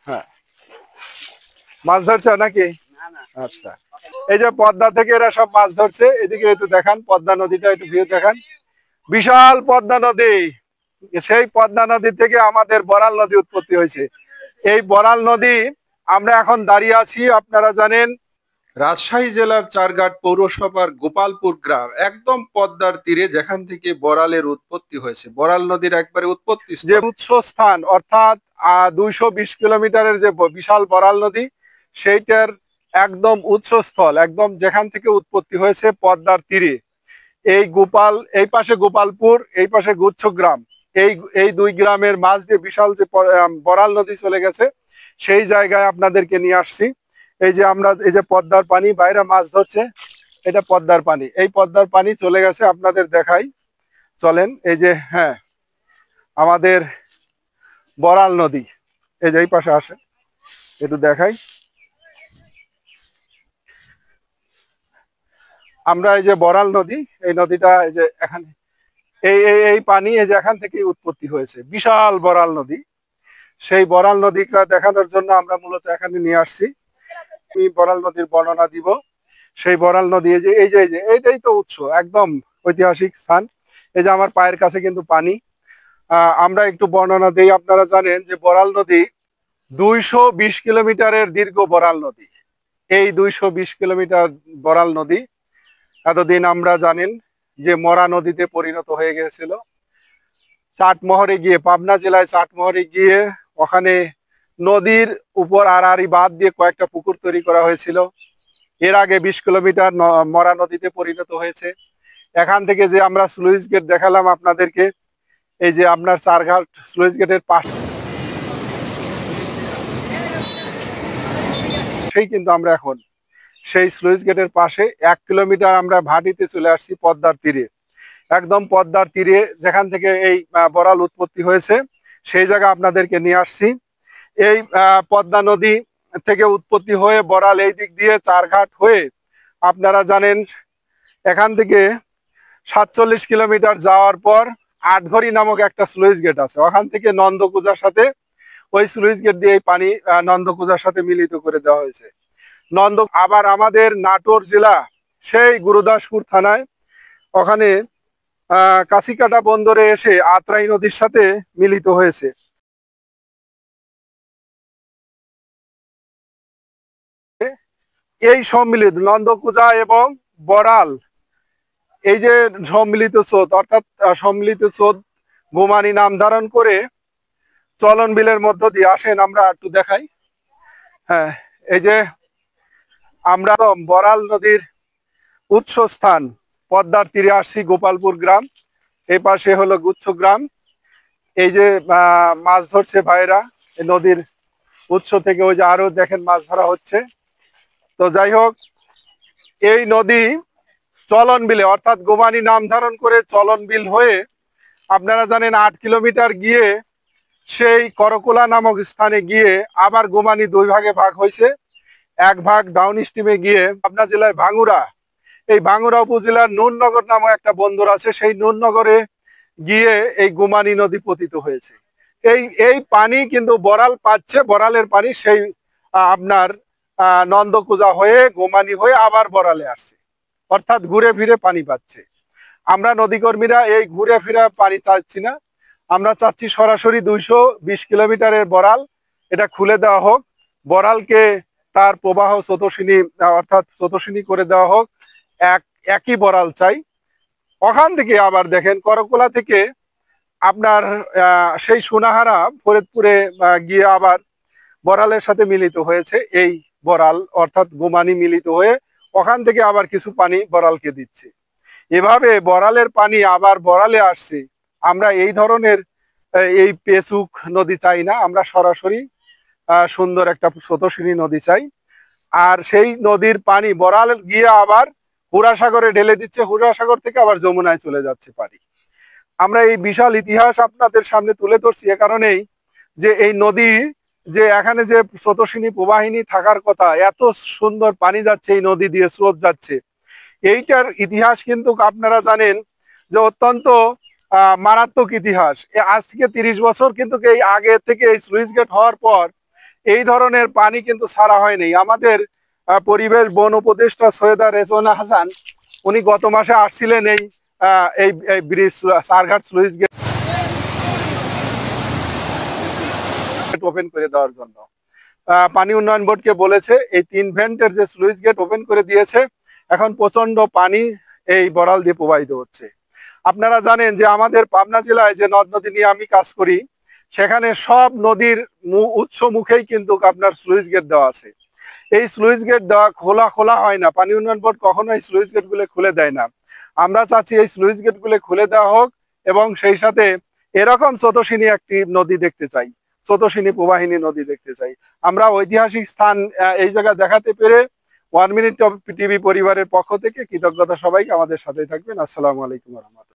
হ্যাঁ, মাছ ধরছে নাকি? আচ্ছা, এই যে পদ্মা থেকে এরা সব মাছ ধরছে। এদিকে একটু দেখান পদ্মা নদীটা, একটু ভিউ দেখান। বিশাল পদ্মা নদী। সেই পদ্মা নদী থেকে আমাদের বড়াল নদী উৎপত্তি হয়েছে। এই বড়াল নদী আমরা এখন দাঁড়িয়ে আছি, আপনারা জানেন রাজশাহী জেলার চারঘাট পৌরসভার গোপালপুর গ্রাম, একদম পদ্মার তীরে, যেখান থেকে বড়ালের উৎপত্তি হয়েছে। বড়াল নদীর একবারে উৎপত্তি যে উৎসস্থান, অর্থাৎ 220 কিলোমিটারের যে বিশাল বড়াল নদী, সেইটার একদম উৎসস্থল, একদম যেখান থেকে উৎপত্তি হয়েছে পদ্মার তীরে। এই গোপাল, এই পাশে গোপালপুর, এই পাশে গুচ্ছগ্রাম, এই এই দুই গ্রামের মাঝ দিয়ে বিশাল যে বড়াল নদী চলে গেছে, সেই জায়গায় আপনাদেরকে নিয়ে আসছি। এই যে আমরা, এই যে পদ্মার পানি, বাইরে মাছ ধরছে, এটা পদ্মার পানি। এই পদ্মার পানি চলে গেছে, আপনাদের দেখাই, চলেন। এই যে, হ্যাঁ, আমাদের বড়াল নদী, এই যে এই পাশে আসে, একটু দেখাই। আমরা এই যে বড়াল নদী, এই নদীটা এই যে এখানে, এই এই এই পানি এই যে এখান থেকে উৎপত্তি হয়েছে, বিশাল বড়াল নদী। সেই বড়াল নদীকে দেখানোর জন্য আমরা মূলত এখানে নিয়ে আসছি। আমি বড়াল নদীর বর্ণনা দিব। সেই বড়াল নদী, এই যে এইটাই তো উৎস, একদম ঐতিহাসিক স্থান। এই যে আমার পায়ের কাছে কিন্তু পানি। আমরা একটু বর্ণনা দিই। আপনারা জানেন যে বড়াল নদী 220 কিলোমিটারের দীর্ঘ বড়াল নদী। এই 220 কিলোমিটার বড়াল নদী এতদিন আমরা জানেন যে মরা নদীতে পরিণত হয়ে গিয়েছিল। চাটমোহরে গিয়ে, পাবনা জেলায় চাটমোহরে গিয়ে, ওখানে নদীর উপর আড়াআড়ি বাঁধ দিয়ে কয়েকটা পুকুর তৈরি করা হয়েছিল। এর আগে 20 কিলোমিটার মরা নদীতে পরিণত হয়েছে। এখান থেকে যে আমরা স্লুইস গেট দেখালাম আপনাদেরকে, এই যে আপনার চারঘাট স্লুইস গেটের পাশেই কিন্তু আমরা এখন সেই স্লুইস গেটের পাশে 1 কিলোমিটার আমরা ভাটিতে চলে আসছি, পদ্মার তীরে, একদম পদ্মার তীরে, যেখান থেকে এই বড়াল উৎপত্তি হয়েছে, সেই জায়গা আপনাদেরকে নিয়ে আসছি। এই পদ্মা নদী থেকে উৎপত্তি হয়ে বড়াল এই দিক দিয়ে চারঘাট হয়ে, আপনারা জানেন এখান থেকে 47 কিলোমিটার যাওয়ার পর আটঘড়ি নামক একটা স্লুইস গেট আছে। ওখান থেকে নন্দকুজার সাথে, ওই স্লুইস গেট দিয়ে এই পানি নন্দকুজার সাথে মিলিত করে দেওয়া হয়েছে। আবার আমাদের নাটোর জেলা, সেই গুরুদাসপুর থানায়, ওখানে কাছিকাটা বন্দরে এসে আত্রাই নদীর সাথে মিলিত হয়েছে। এই সম্মিলিত নন্দকুজা এবং বড়াল, এই যে সম্মিলিত স্রোত, অর্থাৎ সম্মিলিত স্রোত গোমানি নাম ধারণ করে চলন বিলের মধ্য দিয়ে আসেন, আমরা একটু দেখাই। হ্যাঁ, এই যে আমরা বড়াল নদীর উৎসস্থান পদ্মার তীরে আসছি, গোপালপুর গ্রাম, এই পাশে হলো গুচ্ছগ্রাম। এই যে মাছ ধরছে ভাইরা, এই নদীর উৎস থেকে, ওই যে আরো দেখেন মাছ ধরা হচ্ছে। তো যাই হোক, এই নদী চলন বিলে, অর্থাৎ গোমানি নাম ধারণ করে চলন বিল হয়ে, আপনারা জানেন 8 কিলোমিটার গিয়ে সেই করকোলা নামক স্থানে গিয়ে আবার গোমানি দুই ভাগে ভাগ হয়েছে। এক ভাগ ডাউন স্ট্রিমে গিয়ে পাবনা জেলায় ভাঙ্গুড়া, এই ভাঙ্গুড়া উপজেলার নুরনগর নামক একটা বন্দর আছে, সেই নুরনগরে গিয়ে এই গোমানি নদী পতিত হয়েছে। এই এই পানি কিন্তু বড়াল পাচ্ছে, বড়ালের পানি সেই আপনার নন্দকুজা হয়ে, গোমানি হয়ে আবার বড়ালে আসছে, অর্থাৎ ঘুরে ফিরে পানি পাচ্ছে। আমরা নদীকর্মীরা এই ঘুরে ফিরে পানি চাচ্ছি না, আমরা চাচ্ছি সরাসরি 220 কিলোমিটারের বড়াল, এটা খুলে দেওয়া হোক, বড়ালকে তার প্রবাহ স্রোতস্বিনী, অর্থাৎ স্রোতস্বিনী করে দেওয়া হোক। একই বড়াল চাই। ওখান থেকে আবার দেখেন করকোলা থেকে আপনার সেই সোনাহারা ফরিদপুরে গিয়ে আবার বড়ালের সাথে মিলিত হয়েছে এই বড়াল, অর্থাৎ গোমানি মিলিত হয়ে ওখান থেকে আবার কিছু পানি বড়ালকে দিচ্ছে। এভাবে বড়ালের পানি আবার বড়ালে আসছে। আমরা এই ধরনের এই পেচুক নদী চাই না, আমরা সরাসরি সুন্দর একটা স্রোতস্বিনী নদী চাই। আর সেই নদীর পানি বড়াল গিয়ে আবার হুরাসাগরে ঢেলে দিচ্ছে, হুরাসাগর থেকে আবার যমুনায় চলে যাচ্ছে পানি। আমরা এই বিশাল ইতিহাস আপনাদের সামনে তুলে ধরছি এ কারণেই যে এই নদী, যে এখানে যে স্রোতস্বিনী প্রবাহিনী থাকার কথা, এত সুন্দর পানি যাচ্ছে এই নদী দিয়ে, স্রোত যাচ্ছে, এইটার ইতিহাস কিন্তু আপনারা জানেন যে অত্যন্ত মারাত্মক ইতিহাস। আজ থেকে 30 বছর কিন্তু এই আগে থেকে, এই স্লুইস গেট হওয়ার পর এই ধরনের পানি কিন্তু ছাড়া হয়নি। আমাদের পরিবেশ বন উপদেষ্টা সৈয়দা রেজওয়ানা হাসান উনি গত মাসে আসছিলেন এই ব্রিজ সারঘাট স্লুইস গেট ওপেন করে দেওয়ার জন্য। পানি উন্নয়ন বোর্ডকে বলেছে এই 3 ভেন্টের যে স্লুইস গেট ওপেন করে দিয়েছে, এখন প্রচন্ড পানি এই বড়াল দিয়ে প্রবাহিত হচ্ছে। আপনারা জানেন যে আমাদের পাবনা জেলায় যে নদ নদী নিয়ে আমি কাজ করি, সেখানে সব নদীর উৎস মুখেই কিন্তু আপনার স্লুইস গেট দেওয়া আছে। এই স্লুইস গেট দেওয়া খোলা হয় না, পানি উন্নয়ন বোর্ড কখনোই স্লুইস গেট গুলো খুলে দেয় না। আমরা চাচ্ছি এই স্লুইস গেট গুলো খুলে দেওয়া হোক এবং সেই সাথে এরকম স্রোতস্বিনী একটি নদী দেখতে চাই, স্রোতস্বিনী প্রবাহিনী নদী দেখতে চাই। আমরা ঐতিহাসিক স্থান এই জায়গা দেখাতে পেরে 1 মিনিট টিভি পরিবারের পক্ষ থেকে কৃতজ্ঞতা সবাইকে। আমাদের সাথে থাকবেন। আসসালামু আলাইকুম রহমতুল্লাহ।